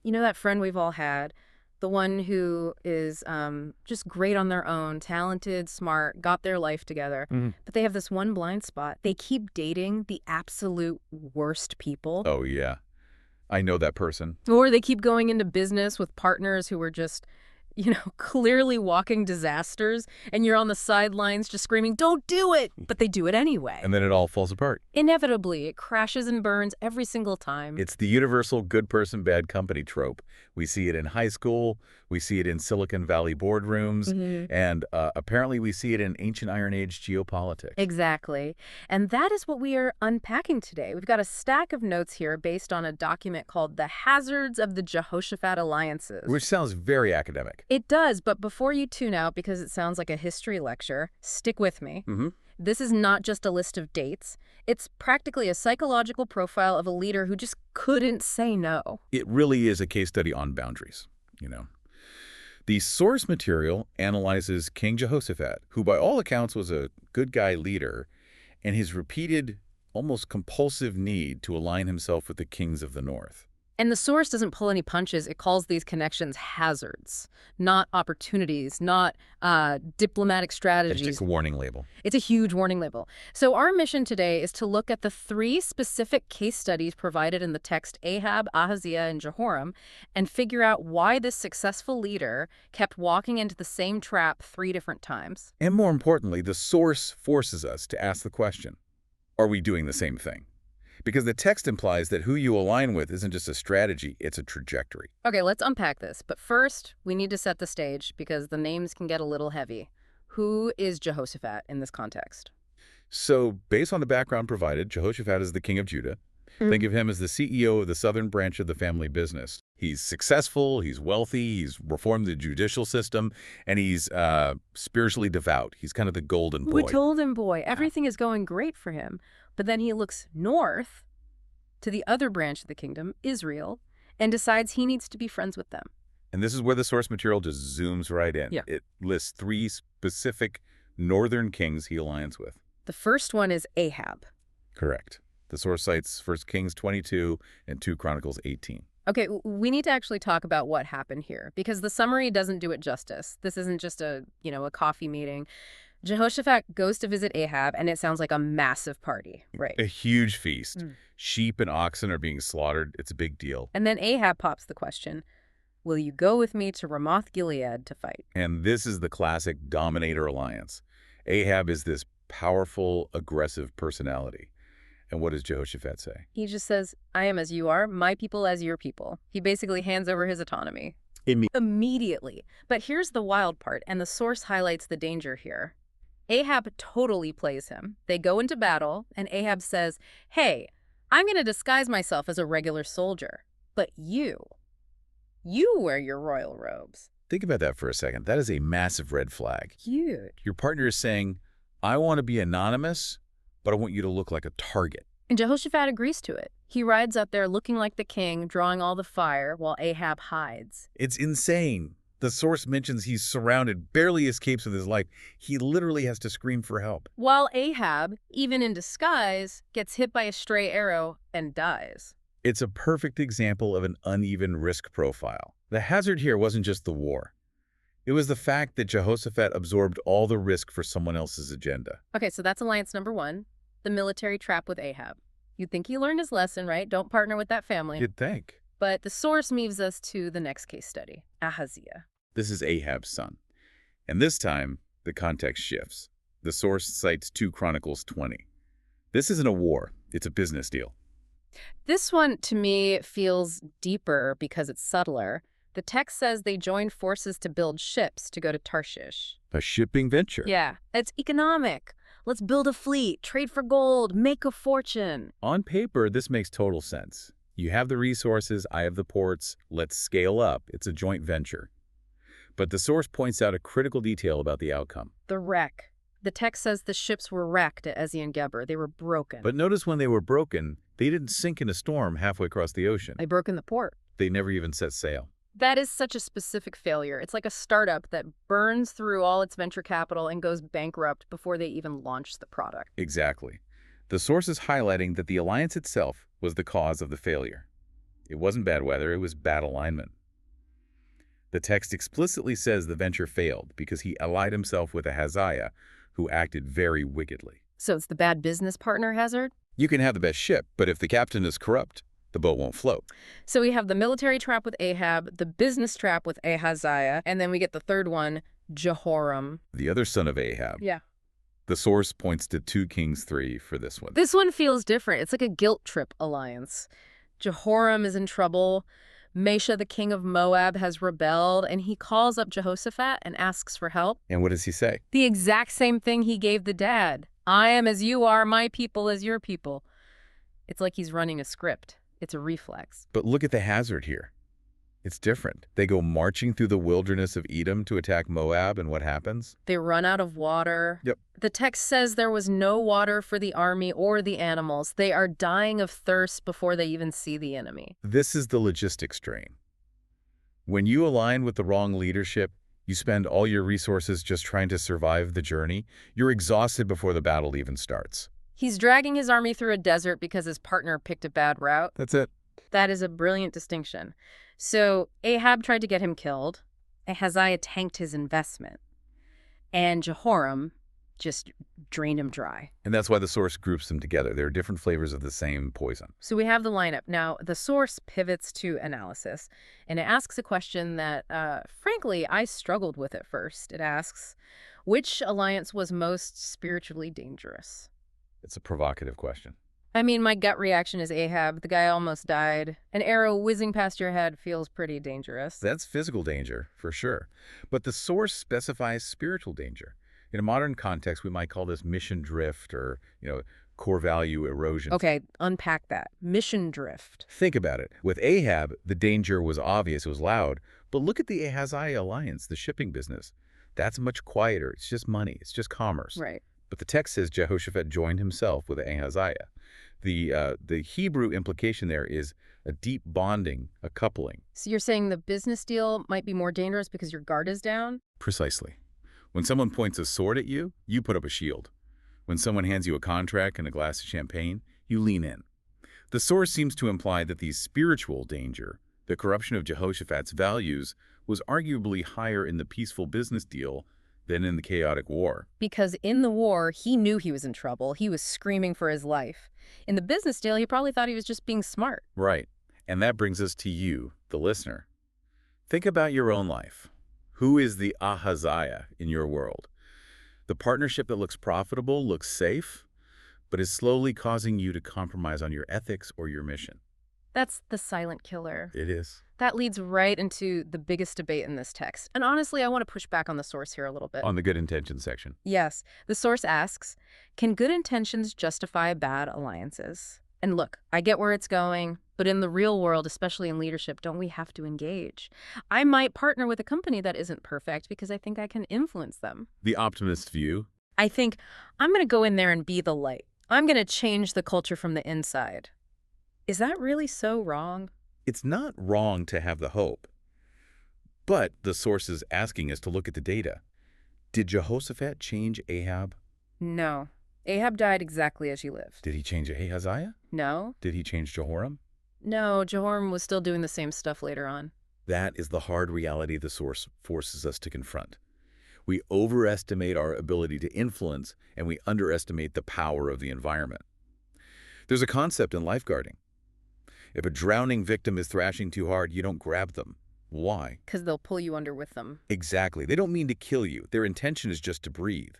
You know that friend we've all had? The one who is just great on their own, talented, smart, got their life together. Mhm. But they have this one blind spot. They keep dating the absolute worst people. Oh, yeah. I know that person. Or they keep going into business with partners who are just, clearly walking disasters. And you're on the sidelines just screaming, don't do it! But they do it anyway. And then it all falls apart. Inevitably, it crashes and burns every single time. It's the universal good person, bad company trope. We see it in high school. We see it in Silicon Valley boardrooms. And apparently we see it in ancient Iron Age geopolitics. Exactly. And that is what we are unpacking today. We've got a stack of notes here based on a document called The Hazards of the Jehoshaphat Alliances. Which sounds very academic. It does, but before you tune out, because it sounds like a history lecture, stick with me. This is not just a list of dates. It's practically a psychological profile of a leader who just couldn't say no. It really is a case study on boundaries, The source material analyzes King Jehoshaphat, who by all accounts was a good guy leader, and his repeated, almost compulsive need to align himself with the kings of the north. And the source doesn't pull any punches. It calls these connections hazards, not opportunities, not diplomatic strategies. It's just a warning label. It's a huge warning label. So our mission today is to look at the 3 specific case studies provided in the text Ahab, Ahaziah, and Jehoram, and figure out why this successful leader kept walking into the same trap 3 different times. And more importantly, the source forces us to ask the question, are we doing the same thing? Because the text implies that who you align with isn't just a strategy, it's a trajectory. Okay, let's unpack this. But first, we need to set the stage because the names can get a little heavy. Who is Jehoshaphat in this context? So, based on the background provided, Jehoshaphat is the king of Judah. Think of him as the CEO of the southern branch of the family business. He's successful, he's wealthy, he's reformed the judicial system, and he's spiritually devout. He's kind of the golden boy. The golden boy. Everything is going great for him. But then he looks north to the other branch of the kingdom, Israel, and decides he needs to be friends with them. And this is where the source material just zooms right in. Yeah. It lists 3 specific northern kings he aligns with. The first one is Ahab. Correct. The source cites 1 Kings 22 and 2 Chronicles 18. Okay, we need to actually talk about what happened here, because the summary doesn't do it justice. This isn't just a coffee meeting. Jehoshaphat goes to visit Ahab, and it sounds like a massive party, right? A huge feast. Sheep and oxen are being slaughtered. It's a big deal. And then Ahab pops the question, will you go with me to Ramoth-Gilead to fight? And this is the classic dominator alliance. Ahab is this powerful, aggressive personality. And what does Jehoshaphat say? He just says, I am as you are, my people as your people. He basically hands over his autonomy. Immediately. But here's the wild part, and the source highlights the danger here. Ahab totally plays him. They go into battle, and Ahab says, hey, I'm going to disguise myself as a regular soldier. But you wear your royal robes. Think about that for a second. That is a massive red flag. Huge. Your partner is saying, I want to be anonymous, but I want you to look like a target. And Jehoshaphat agrees to it. He rides out there looking like the king, drawing all the fire, while Ahab hides. It's insane. The source mentions he's surrounded, barely escapes with his life. He literally has to scream for help. While Ahab, even in disguise, gets hit by a stray arrow and dies. It's a perfect example of an uneven risk profile. The hazard here wasn't just the war. It was the fact that Jehoshaphat absorbed all the risk for someone else's agenda. Okay, so that's alliance number 1, the military trap with Ahab. You'd think he learned his lesson, right? Don't partner with that family. You'd think. But the source moves us to the next case study, Ahaziah. This is Ahab's son. And this time, the context shifts. The source cites 2 Chronicles 20. This isn't a war. It's a business deal. This one, to me, feels deeper because it's subtler. The text says they joined forces to build ships to go to Tarshish. A shipping venture. Yeah, it's economic. Let's build a fleet, trade for gold, make a fortune. On paper, this makes total sense. You have the resources, I have the ports, let's scale up. It's a joint venture. But the source points out a critical detail about the outcome. The wreck. The text says the ships were wrecked at Ezion-Geber. They were broken. But notice when they were broken, they didn't sink in a storm halfway across the ocean. They broke in the port. They never even set sail. That is such a specific failure. It's like a startup that burns through all its venture capital and goes bankrupt before they even launch the product. Exactly. The source is highlighting that the alliance itself was the cause of the failure. It wasn't bad weather, it was bad alignment. The text explicitly says the venture failed because he allied himself with Ahaziah, who acted very wickedly. So it's the bad business partner hazard? You can have the best ship, but if the captain is corrupt, the boat won't float. So we have the military trap with Ahab, the business trap with Ahaziah, and then we get the third one, Jehoram. The other son of Ahab. Yeah. The source points to 2 Kings 3 for this one. This one feels different. It's like a guilt trip alliance. Jehoram is in trouble. Mesha, the king of Moab, has rebelled, and he calls up Jehoshaphat and asks for help. And what does he say? The exact same thing he gave the dad. I am as you are, my people as your people. It's like he's running a script. It's a reflex. But look at the hazard here. It's different. They go marching through the wilderness of Edom to attack Moab, and what happens? They run out of water. Yep. The text says there was no water for the army or the animals. They are dying of thirst before they even see the enemy. This is the logistics drain. When you align with the wrong leadership, you spend all your resources just trying to survive the journey. You're exhausted before the battle even starts. He's dragging his army through a desert because his partner picked a bad route. That's it. That is a brilliant distinction. So Ahab tried to get him killed. Ahaziah tanked his investment. And Jehoram just drained him dry. And that's why the source groups them together. They're different flavors of the same poison. So we have the lineup. Now, the source pivots to analysis, and it asks a question that, frankly, I struggled with at first. It asks, which alliance was most spiritually dangerous? It's a provocative question. I mean, my gut reaction is Ahab. The guy almost died. An arrow whizzing past your head feels pretty dangerous. That's physical danger, for sure. But the source specifies spiritual danger. In a modern context, we might call this mission drift or, core value erosion. Okay, unpack that. Mission drift. Think about it. With Ahab, the danger was obvious, it was loud. But look at the Ahaziah alliance, the shipping business. That's much quieter. It's just money. It's just commerce. Right. But the text says Jehoshaphat joined himself with Ahaziah. The Hebrew implication there is a deep bonding, a coupling. So you're saying the business deal might be more dangerous because your guard is down? Precisely. When someone points a sword at you, you put up a shield. When someone hands you a contract and a glass of champagne, you lean in. The source seems to imply that the spiritual danger, the corruption of Jehoshaphat's values, was arguably higher in the peaceful business deal than in the chaotic war. Because in the war, he knew he was in trouble. He was screaming for his life. In the business deal, he probably thought he was just being smart. Right. And that brings us to you, the listener. Think about your own life. Who is the Ahaziah in your world? The partnership that looks profitable, looks safe, but is slowly causing you to compromise on your ethics or your mission. That's the silent killer. It is. That leads right into the biggest debate in this text. And honestly, I want to push back on the source here a little bit. On the good intentions section. Yes. The source asks, can good intentions justify bad alliances? And look, I get where it's going, but in the real world, especially in leadership, don't we have to engage? I might partner with a company that isn't perfect because I think I can influence them. The optimist view. I think I'm going to go in there and be the light. I'm going to change the culture from the inside. Is that really so wrong? It's not wrong to have the hope. But the source is asking us to look at the data. Did Jehoshaphat change Ahab? No. Ahab died exactly as he lived. Did he change Ahaziah? No. Did he change Jehoram? No, Jehoram was still doing the same stuff later on. That is the hard reality the source forces us to confront. We overestimate our ability to influence, and we underestimate the power of the environment. There's a concept in lifeguarding. If a drowning victim is thrashing too hard, you don't grab them. Why? Because they'll pull you under with them. Exactly. They don't mean to kill you. Their intention is just to breathe.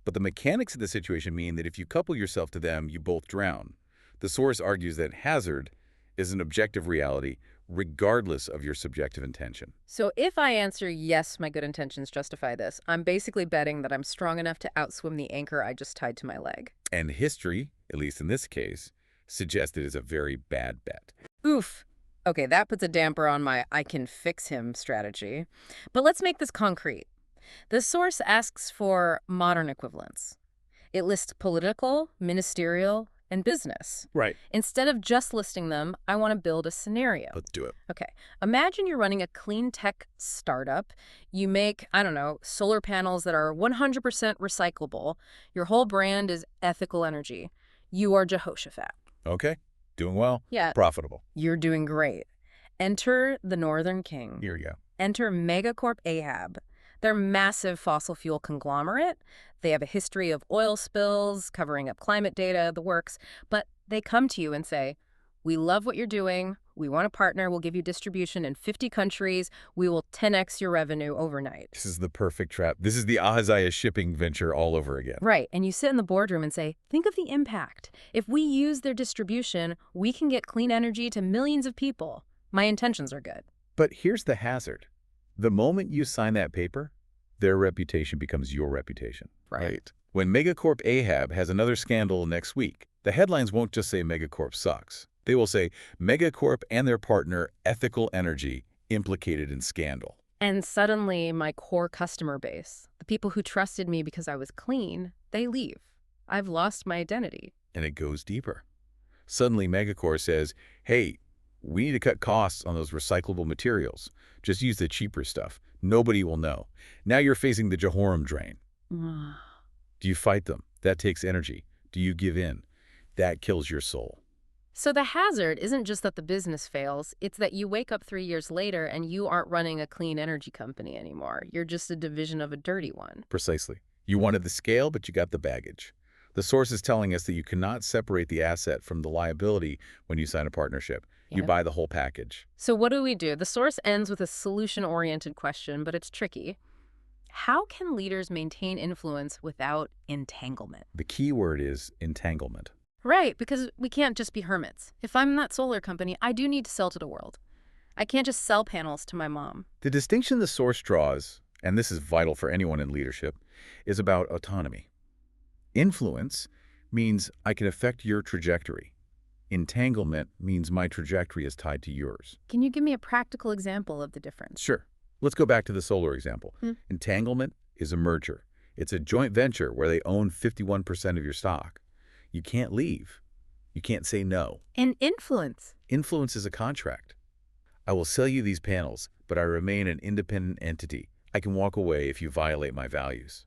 But the mechanics of the situation mean that if you couple yourself to them, you both drown. The source argues that hazard is an objective reality regardless of your subjective intention. So if I answer yes, my good intentions justify this, I'm basically betting that I'm strong enough to outswim the anchor I just tied to my leg. And history, at least in this case, suggests it is a very bad bet. Oof. Okay, that puts a damper on my I can fix him strategy. But let's make this concrete. The source asks for modern equivalents. It lists political, ministerial, and business. Right. Instead of just listing them, I want to build a scenario. Let's do it. Okay. Imagine you're running a clean tech startup. You make, I don't know, solar panels that are 100% recyclable. Your whole brand is ethical energy. You are Jehoshaphat. Okay. Doing well. Yeah. Profitable. You're doing great. Enter the Northern King. Here you go. Enter megacorp Ahab. They're massive fossil fuel conglomerate. They have a history of oil spills, covering up climate data, the works. But they come to you and say, we love what you're doing. We want to partner. We'll give you distribution in 50 countries. We will 10x your revenue overnight. This is the perfect trap. This is the Ahaziah shipping venture all over again. Right. And you sit in the boardroom and say, think of the impact. If we use their distribution, we can get clean energy to millions of people. My intentions are good. But here's the hazard. The moment you sign that paper, their reputation becomes your reputation. Right. When Megacorp Ahab has another scandal next week, the headlines won't just say Megacorp sucks. They will say Megacorp and their partner, Ethical Energy, implicated in scandal. And suddenly my core customer base, the people who trusted me because I was clean, they leave. I've lost my identity. And it goes deeper. Suddenly Megacorp says, hey, we need to cut costs on those recyclable materials. Just use the cheaper stuff. Nobody will know. Now you're facing the Jehoram drain. Do you fight them? That takes energy. Do you give in? That kills your soul. So the hazard isn't just that the business fails, it's that you wake up 3 years later and you aren't running a clean energy company anymore. You're just a division of a dirty one. Precisely. You wanted the scale, but you got the baggage. The source is telling us that you cannot separate the asset from the liability when you sign a partnership. You buy the whole package. So what do we do? The source ends with a solution-oriented question, but it's tricky. How can leaders maintain influence without entanglement? The key word is entanglement. Right, because we can't just be hermits. If I'm that solar company, I do need to sell to the world. I can't just sell panels to my mom. The distinction the source draws, and this is vital for anyone in leadership, is about autonomy. Influence means I can affect your trajectory. Entanglement means my trajectory is tied to yours. Can you give me a practical example of the difference? Sure. Let's go back to the solar example. Entanglement is a merger. It's a joint venture where they own 51% of your stock. You can't leave. You can't say no. And influence? Influence is a contract. I will sell you these panels, but I remain an independent entity. I can walk away if you violate my values.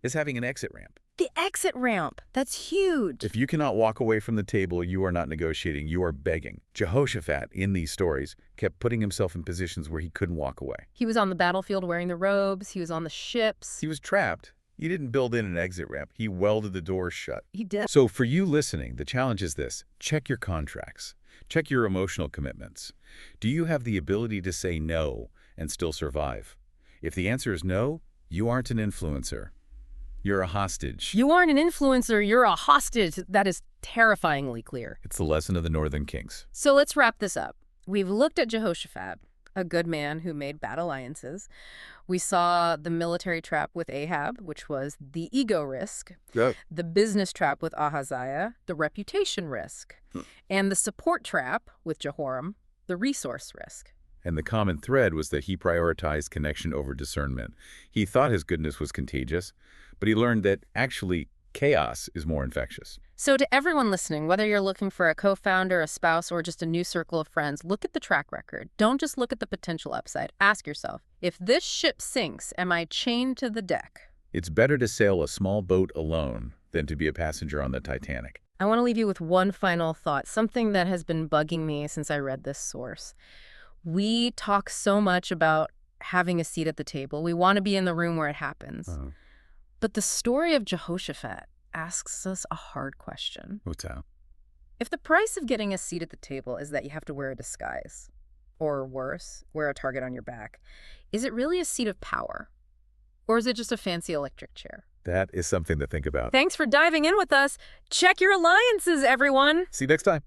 It's having an exit ramp. The exit ramp. That's huge. If you cannot walk away from the table, you are not negotiating. You are begging. Jehoshaphat, in these stories, kept putting himself in positions where he couldn't walk away. He was on the battlefield wearing the robes. He was on the ships. He was trapped. He didn't build in an exit ramp. He welded the doors shut. He did. So for you listening, the challenge is this. Check your contracts. Check your emotional commitments. Do you have the ability to say no and still survive? If the answer is no, you aren't an influencer. You're a hostage. You aren't an influencer, you're a hostage. That is terrifyingly clear. It's the lesson of the Northern Kings. So let's wrap this up. We've looked at Jehoshaphat, a good man who made bad alliances. We saw the military trap with Ahab, which was the ego risk. The business trap with Ahaziah, the reputation risk. And the support trap with Jehoram, the resource risk. And the common thread was that he prioritized connection over discernment. He thought his goodness was contagious, but he learned that actually chaos is more infectious. So to everyone listening, whether you're looking for a co-founder, a spouse, or just a new circle of friends, look at the track record. Don't just look at the potential upside. Ask yourself, if this ship sinks, am I chained to the deck? It's better to sail a small boat alone than to be a passenger on the Titanic. I want to leave you with one final thought, something that has been bugging me since I read this source. We talk so much about having a seat at the table. We want to be in the room where it happens. But the story of Jehoshaphat asks us a hard question. What's that? If the price of getting a seat at the table is that you have to wear a disguise, or worse, wear a target on your back, is it really a seat of power? Or is it just a fancy electric chair? That is something to think about. Thanks for diving in with us. Check your alliances, everyone. See you next time.